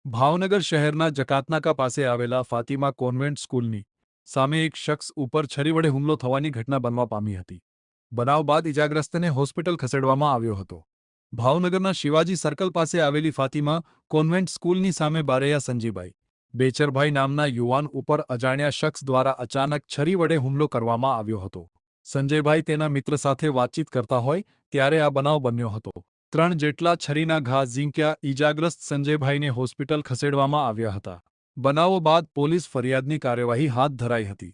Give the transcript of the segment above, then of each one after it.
ભાવનગર શહેરના જકાતનાકા પાસે આવેલા ફાતિમા કોન્વેન્ટ સ્કૂલની સામે એક શખ્સ ઉપર છરી વડે હુમલો થવાની ઘટના બનવા પામી હતી। બનાવ બાદ ઇજાગ્રસ્તને હોસ્પિટલ ખસેડવામાં આવ્યો હતો। ભાવનગરના શિવાજી સર્કલ પાસે આવેલી ફાતિમા કોન્વેન્ટ સ્કૂલની સામે બારૈયા સંજીભાઈ બેચરભાઈ નામના યુવાન ઉપર અજાણ્યા શખ્સ દ્વારા અચાનક છરી વડે હુમલો કરવામાં આવ્યો હતો। સંજયભાઈ તેના મિત્ર સાથે વાતચીત કરતા હોય ત્યારે આ બનાવ બન્યો હતો। 3 જેટલા છરીના ઘા ઝીંક્યા ઇજાગ્રસ્ત સંજયભાઈને હોસ્પિટલ ખસેડવામાં આવ્યા હતા। બનાવો બાદ પોલીસ ફરિયાદની કાર્યવાહી હાથ ધરાઈ હતી।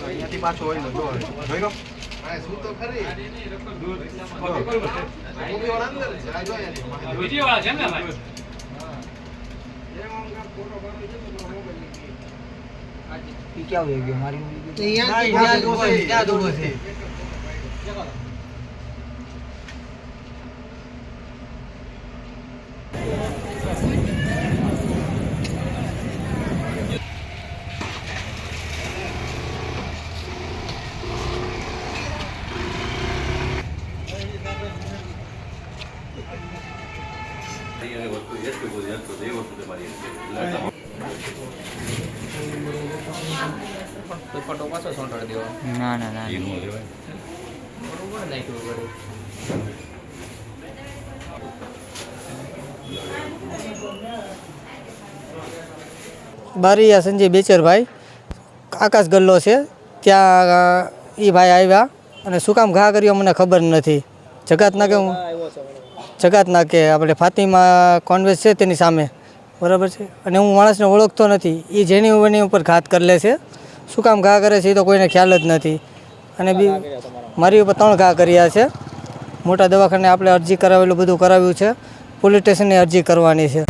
અહીંયાથી પાછો હોય ને જોઈ લો શું તો ખરી વિડિયો આ છે ને ભાઈ क्या हो गया हमारी क्या दो છે પટો પાછો સોંટાડી દેવો ना ना ना બરોબર નાખ્યું બરોબર બારૈયા સંજય બેચરભાઈ આકાશ ગલ્લો છે ત્યાં એ ભાઈ આવ્યા અને શું કામ ઘા કર્યો મને ખબર નથી। જકાતના કે આપણે ફાતિમા કોન્વેન્ટ છે તેની સામે બરાબર છે અને હું માણસને ઓળખતો નથી। એ જેની એની ઉપર ઘાત કરી લે છે। શું કામ ઘા કરે છે એ તો કોઈને ખ્યાલ જ નથી। અને મારી ઉપર 3 ઘા કર્યા છે। મોટા દવાખાને આપણે અરજી કરાવેલું બધું કરાવ્યું છે। પોલીસ સ્ટેશનની અરજી કરવાની છે।